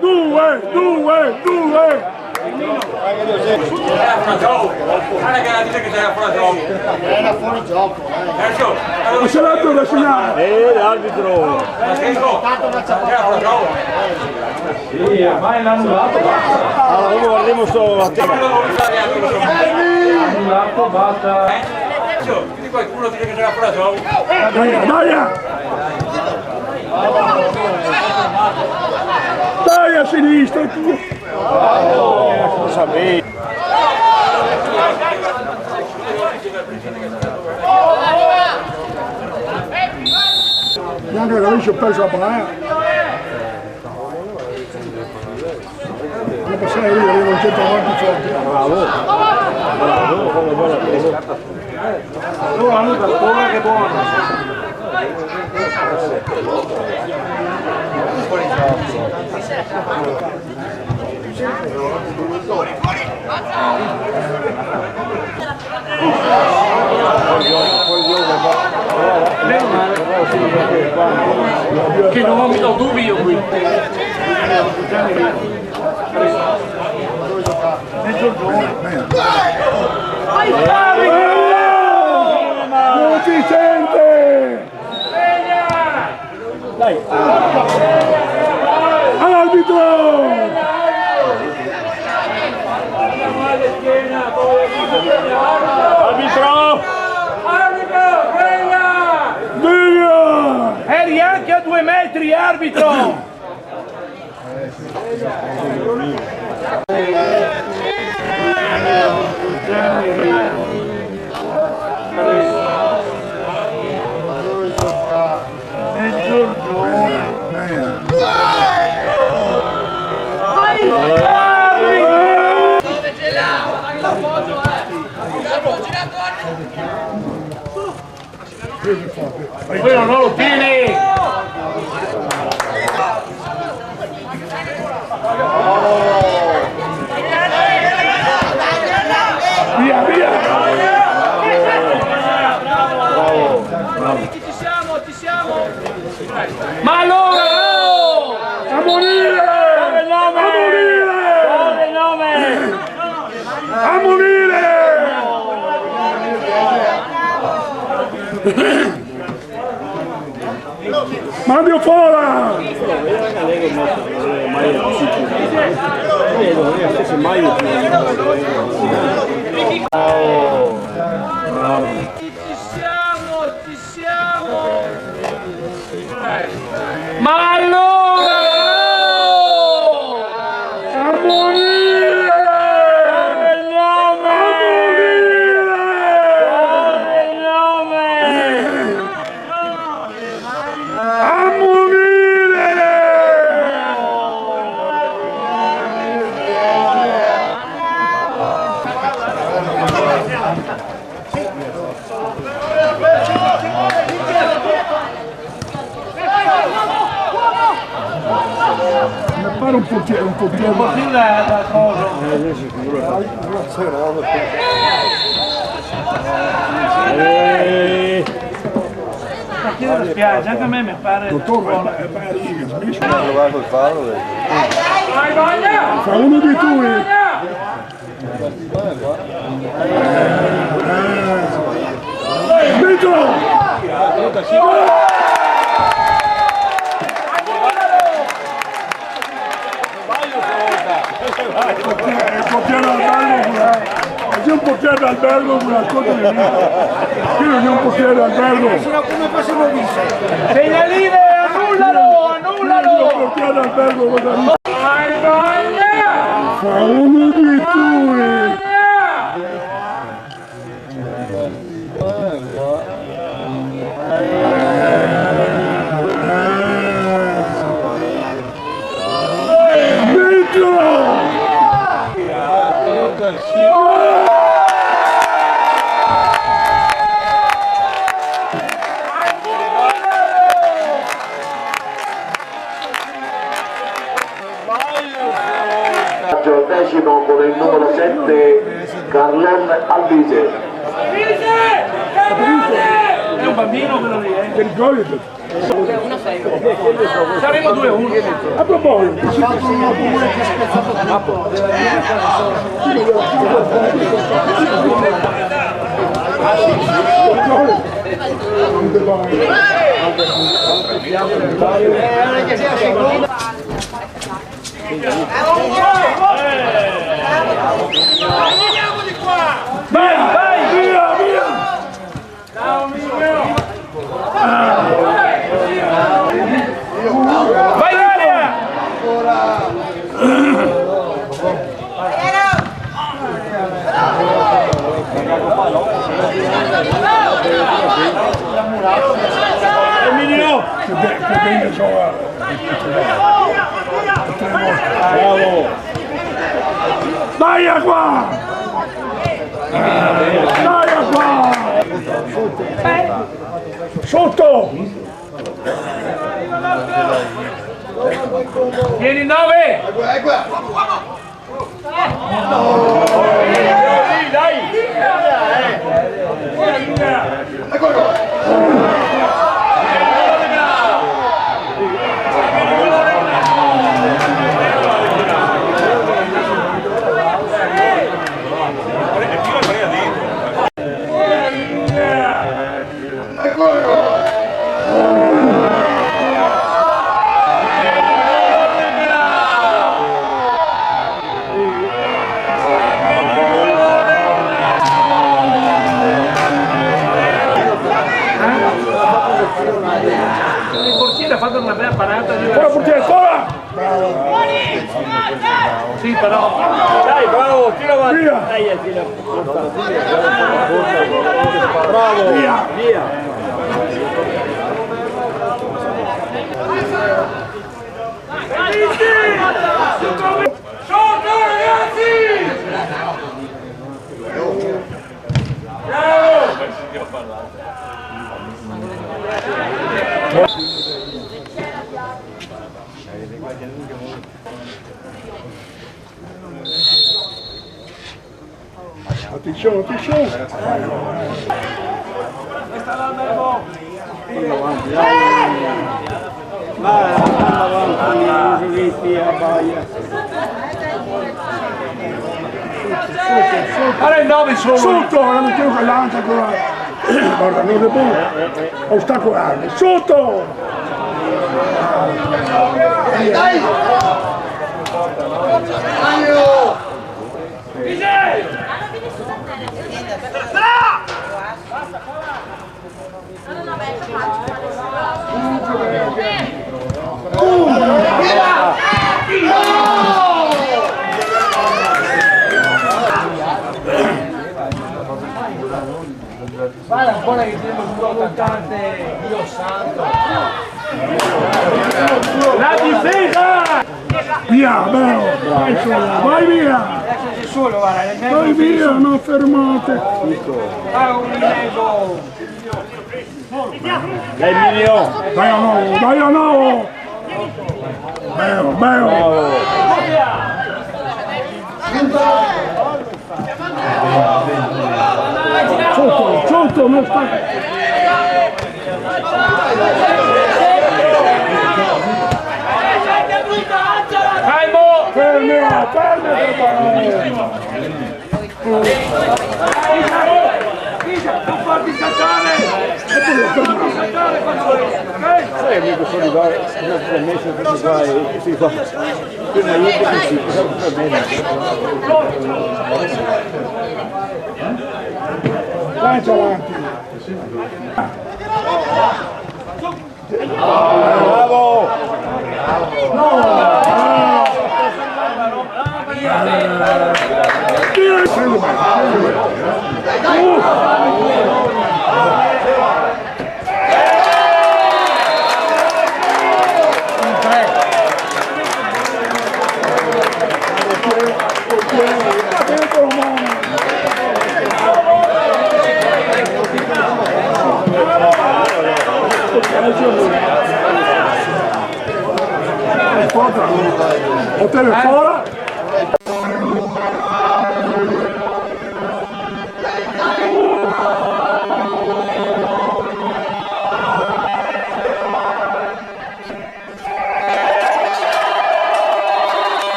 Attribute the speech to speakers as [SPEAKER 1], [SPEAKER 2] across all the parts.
[SPEAKER 1] 2.
[SPEAKER 2] Guarda che la dice che c'era fuori gioco.
[SPEAKER 3] Era fuori gioco.
[SPEAKER 1] Ma ce l'ha da segnare.
[SPEAKER 4] L'arbitro.
[SPEAKER 2] Era fuori gioco.
[SPEAKER 4] Sì, ormai l'hanno annullato, basta. Allora, come guardiamo sto a te. Annullato, basta.
[SPEAKER 2] Quindi qualcuno dice che c'era fuori gioco.
[SPEAKER 1] Dai a sinistra.
[SPEAKER 4] Lo sapevi.
[SPEAKER 1] Neanche capisci, ho perso la palla. Non passare lì, arrivo un centro avanti forte.
[SPEAKER 4] Bravo, bella presa.
[SPEAKER 3] Allora hanno dato come che buono.
[SPEAKER 4] Che non ho dubbi io qui.
[SPEAKER 1] Non si sente!
[SPEAKER 4] Dai!
[SPEAKER 1] Arbitro!
[SPEAKER 4] Arbitro!
[SPEAKER 1] Via!
[SPEAKER 4] Eri anche a 2 metri, arbitro! Quello non lo tieni!
[SPEAKER 1] Via, via!
[SPEAKER 4] Ci siamo! Ma allora!
[SPEAKER 1] A morire!
[SPEAKER 4] Dove il nome? Dove il nome?
[SPEAKER 1] A morire! Mandio fuori!
[SPEAKER 4] Ci siamo! Ma allora!
[SPEAKER 1] A morire!
[SPEAKER 4] Dove il nome? Dove il nome?
[SPEAKER 1] A morire! Mi pare un po' più
[SPEAKER 4] da cosa? Partire da spiaggia, anche a me mi pare.
[SPEAKER 1] Dottore, è riga, smetti.
[SPEAKER 3] Vai col fallo.
[SPEAKER 1] Fa uno di tu. Smettilo! C'è un portiere d'albergo con una cosa di vita. Qui non è un portiere d'albergo.
[SPEAKER 3] Come possiamo vincere?
[SPEAKER 4] Segnaline, annullalo!
[SPEAKER 1] Un portiere d'albergo con una fa uno di tu.
[SPEAKER 5] Decimo con il numero 7 Carlon Albise.
[SPEAKER 4] È un bambino quello lì,
[SPEAKER 1] Che ricordi?
[SPEAKER 6] Una festa.
[SPEAKER 3] Saremo 2-1.
[SPEAKER 1] A proposito, vai, via, via!
[SPEAKER 3] Vai Daria!
[SPEAKER 1] Emilio! Che bene gioca!
[SPEAKER 4] Bravo!
[SPEAKER 1] Dai qua! Dai qua! Sotto!
[SPEAKER 3] Vieni 9! Dai! Il portiere ha fatto una bella parata di
[SPEAKER 1] Ora portiere, ancora!
[SPEAKER 3] sì, però
[SPEAKER 4] Dai, bravo, tira avanti!
[SPEAKER 1] Via!
[SPEAKER 4] Dai, tira. Bravo!
[SPEAKER 1] Via!
[SPEAKER 4] Via!
[SPEAKER 2] Sotto ragazzi!
[SPEAKER 1] Attenzione, attenzione!
[SPEAKER 3] fare il 9 solo.
[SPEAKER 1] Sotto! La mettiamo con l'ansia ancora! Guarda, non le può ostacolare! Sotto!
[SPEAKER 5] Dai!
[SPEAKER 3] Guarda un po' che tiene il tuo attaccante, Dio santo. La difesa!
[SPEAKER 1] Via, bravo! Vai solo, vai via!
[SPEAKER 3] Solo, guarda,
[SPEAKER 1] Vai via, non fermate!
[SPEAKER 4] Dai, Emilio!
[SPEAKER 1] Dai a nuovo, dai a nuovo! Bello, bello! Sotto, sotto, non sta...
[SPEAKER 3] Calmo!
[SPEAKER 1] Fermi, fermi!
[SPEAKER 3] Non farti saltare!
[SPEAKER 4] Sai amico, sono qua, ho messo tutti qua e tutti qua. Prima io che si va bene.
[SPEAKER 1] Lancia avanti!
[SPEAKER 4] Bravo!
[SPEAKER 1] Hotel fuori!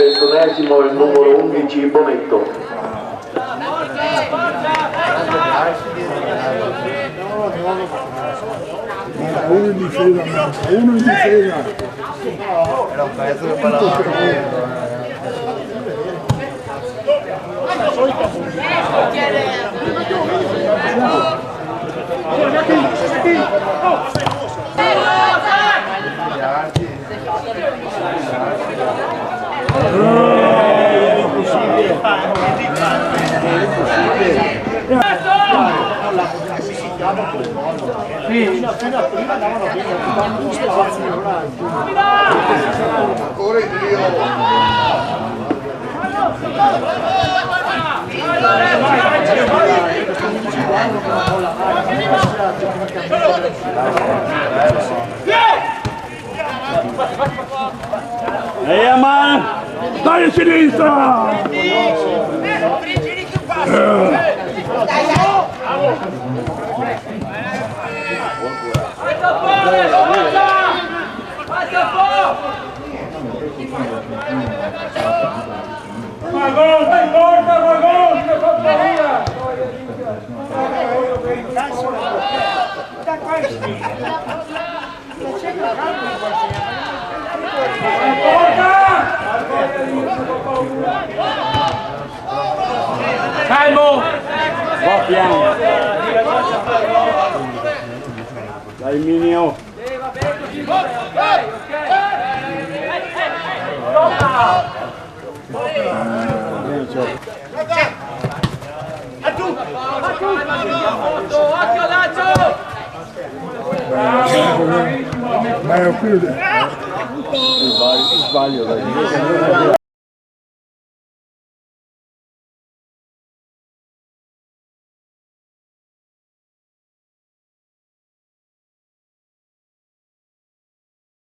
[SPEAKER 5] 21esimo il numero 11 Bonetto.
[SPEAKER 1] Uno in difesa, uno in difesa.
[SPEAKER 6] Era un pezzo che parava.
[SPEAKER 4] man!
[SPEAKER 1] Dai a sinistra!
[SPEAKER 2] Ma gol, dai, porta, ma gol, che fa paura!
[SPEAKER 3] Calmo!
[SPEAKER 4] Va piano! Dai Minio!
[SPEAKER 1] Vai a chiudere.
[SPEAKER 4] Sbaglio, dai.